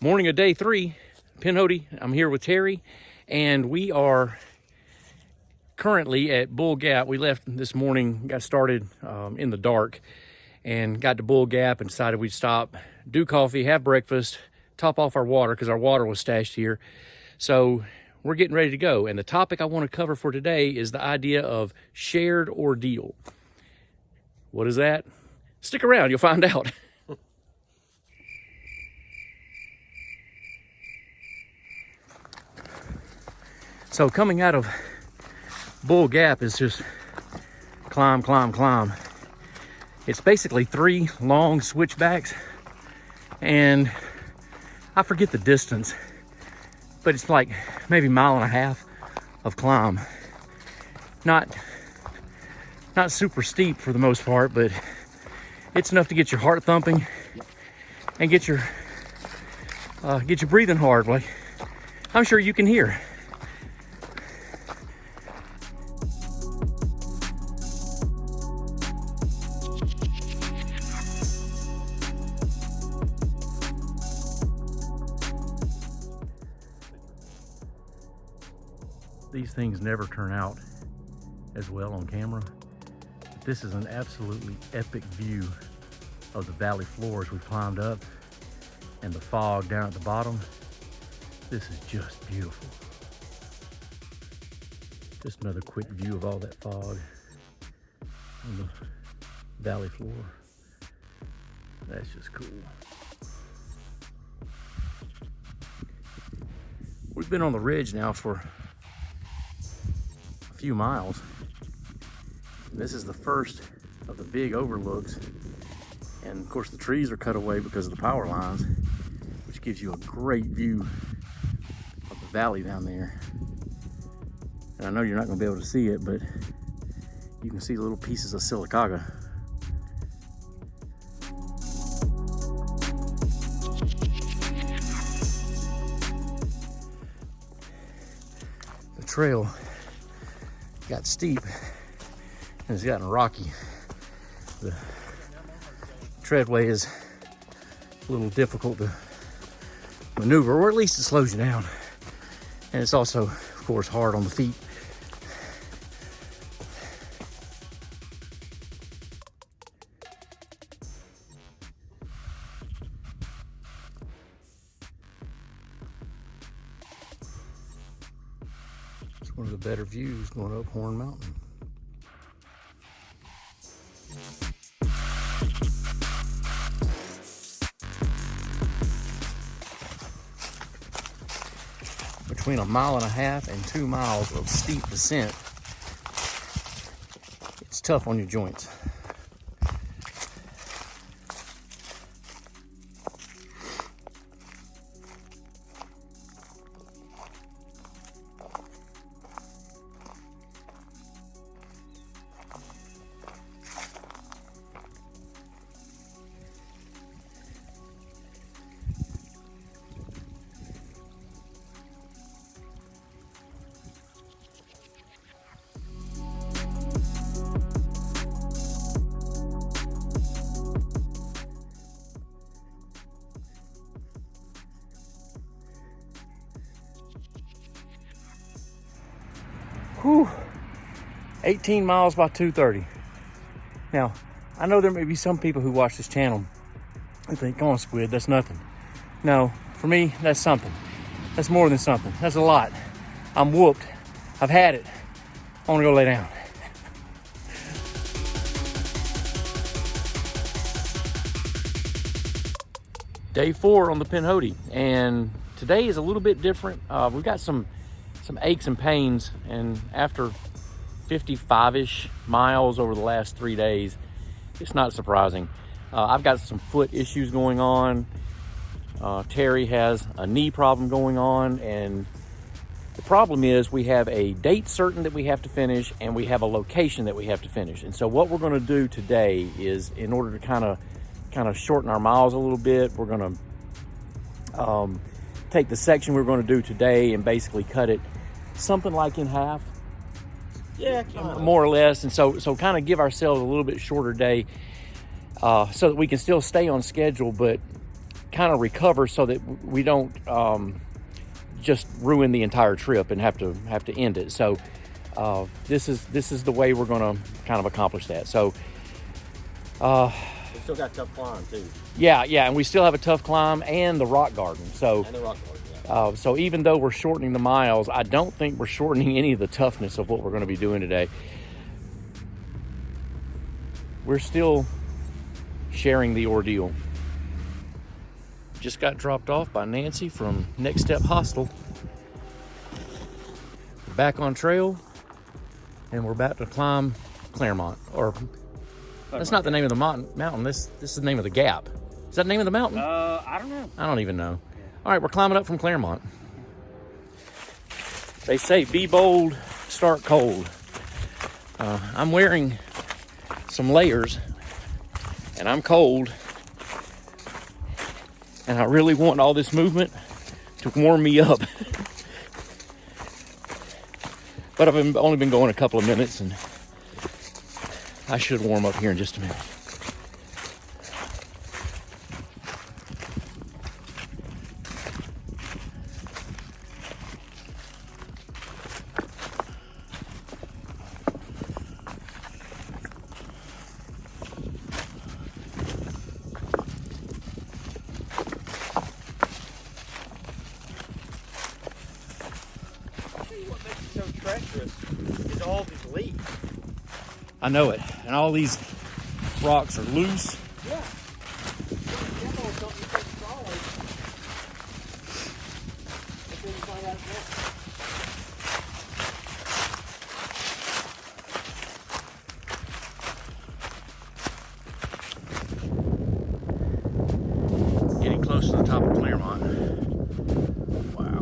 Morning of day 3, Pinhoti. I'm here with Terry, and we are currently at Bull Gap. We left this morning, got started in the dark, and got to Bull Gap and decided we'd stop, do coffee, have breakfast, top off our water because our water was stashed here. So we're getting ready to go. And the topic I want to cover for today is the idea of shared ordeal. What is that? Stick around, you'll find out. So coming out of Bull Gap is just climb, climb, climb. It's basically 3 long switchbacks, and I forget the distance, but it's like maybe 1.5 miles of climb. Not super steep for the most part, but it's enough to get your heart thumping and get your breathing hard, like I'm sure you can hear. These things never turn out as well on camera. This is an absolutely epic view of the valley floors we climbed up and the fog down at the bottom. This is just beautiful. Just another quick view of all that fog on the valley floor. That's just cool. We've been on the ridge now for few miles. This is the first of the big overlooks, and of course the trees are cut away because of the power lines, which gives you a great view of the valley down there. And I know you're not going to be able to see it, but you can see little pieces of silicaga. The trail got steep and it's gotten rocky. The treadway is a little difficult to maneuver, or at least it slows you down. And it's also, of course, hard on the feet. One of the better views going up Horn Mountain. Between 1.5 miles and 2 miles of steep descent, it's tough on your joints. Whew, 18 miles by 2:30. Now, I know there may be some people who watch this channel and think, come on, Squid, that's nothing. No, for me, that's something. That's more than something. That's a lot. I'm whooped. I've had it. I want to go lay down. Day 4 on the Pinhoti, and today is a little bit different. We've got some aches and pains, and after 55-ish miles over the last 3 days, it's not surprising. I've got some foot issues going on. Terry has a knee problem going on, and the problem is we have a date certain that we have to finish, and we have a location that we have to finish. And so what we're going to do today is, in order to kind of shorten our miles a little bit, we're going to take the section we're going to do today and basically cut it something like in half. Yeah, more or less. And so kind of give ourselves a little bit shorter day so that we can still stay on schedule, but kind of recover so that we don't just ruin the entire trip and have to end it. So this is the way we're going to kind of accomplish that. So we still got a tough climb too. Yeah, and we still have a tough climb and the rock garden. So and the rock garden, yeah. So even though we're shortening the miles, I don't think we're shortening any of the toughness of what we're going to be doing today. We're still sharing the ordeal. Just got dropped off by Nancy from Next Step Hostel. Back on trail, and we're about to climb Claremont. Or that's not the name of the mountain. This is the name of the gap. Is that the name of the mountain? I don't know. I don't even know. All right, we're climbing up from Claremont. They say be bold, start cold. I'm wearing some layers, and I'm cold, and I really want all this movement to warm me up. But I've only been going a couple of minutes, and I should warm up here in just a minute. Is all these leaves. I know it. And all these rocks are loose. Yeah. Getting close to the top of Claremont. Wow.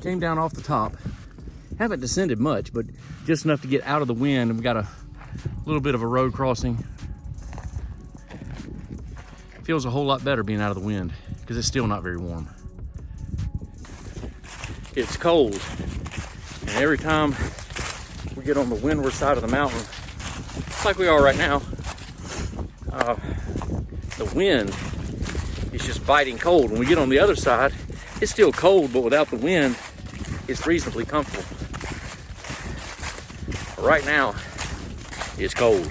Came down off the top. Haven't descended much, but just enough to get out of the wind. And we got a little bit of a road crossing. Feels a whole lot better being out of the wind because it's still not very warm. It's cold, and every time we get on the windward side of the mountain, like we are right now, the wind is just biting cold. When we get on the other side, it's still cold, but without the wind, it's reasonably comfortable. But right now, it's cold.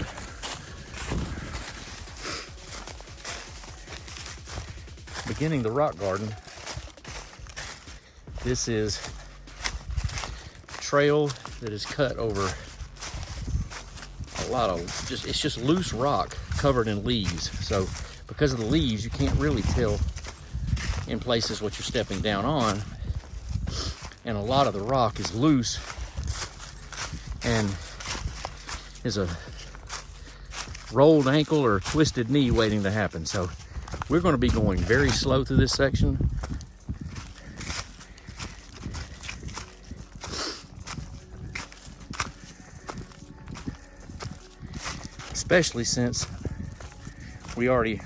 Beginning the rock garden. This is a trail that is cut over a lot of it's just loose rock covered in leaves. So because of the leaves, you can't really tell in places what you're stepping down on. And a lot of the rock is loose and is a rolled ankle or twisted knee waiting to happen. So we're going to be going very slow through this section. Especially since we already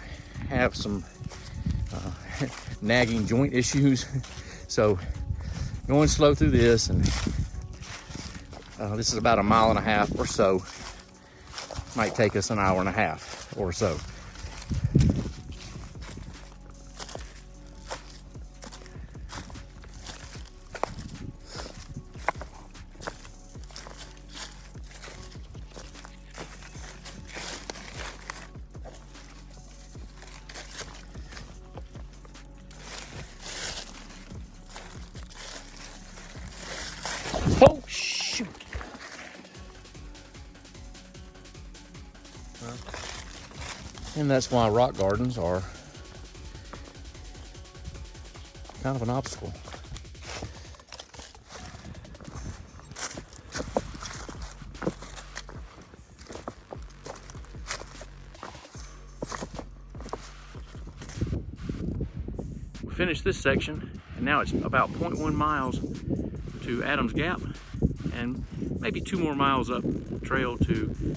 have some nagging joint issues. So going slow through this, and this is about 1.5 miles or so. Might take us 1.5 hours or so. Oh, shoot. And that's why rock gardens are kind of an obstacle. We finished this section, and now it's about 0.1 miles to Adams Gap, and maybe 2 more miles up trail to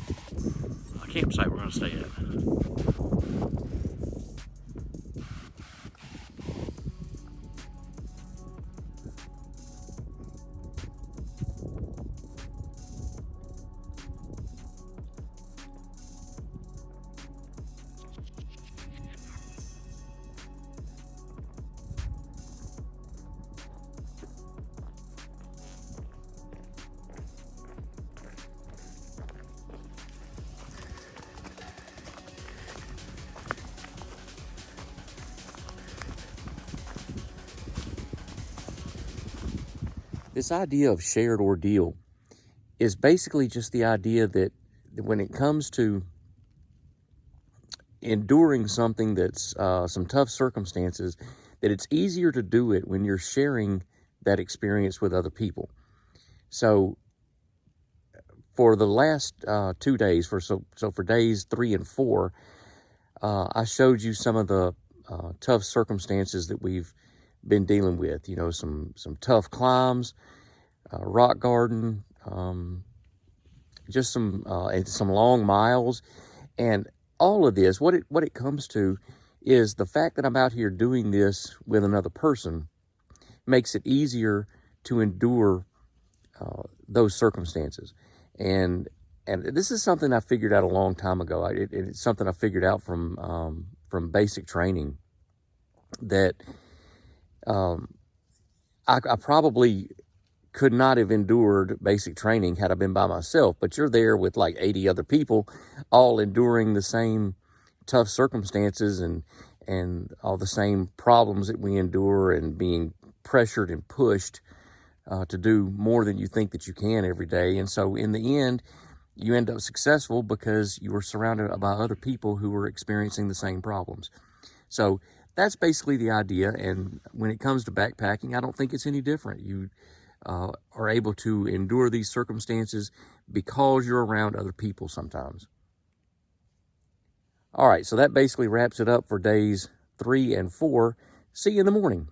a campsite we're going to stay at. this idea of shared ordeal is basically just the idea that when it comes to enduring something that's some tough circumstances, that it's easier to do it when you're sharing that experience with other people. So for the last 2 days, for days 3 and 4, I showed you some of the tough circumstances that we've been dealing with. You know, some tough climbs, rock garden, just some long miles, and all of this. What it comes to is the fact that I'm out here doing this with another person makes it easier to endure those circumstances. And this is something I figured out a long time ago. It's something I figured out from basic training, that I probably could not have endured basic training had I been by myself. But you're there with like 80 other people, all enduring the same tough circumstances and all the same problems that we endure, and being pressured and pushed to do more than you think that you can every day. And so in the end, you end up successful because you were surrounded by other people who were experiencing the same problems. So that's basically the idea. And when it comes to backpacking, I don't think it's any different. You are able to endure these circumstances because you're around other people sometimes. All right, so that basically wraps it up for days 3 and 4. See you in the morning.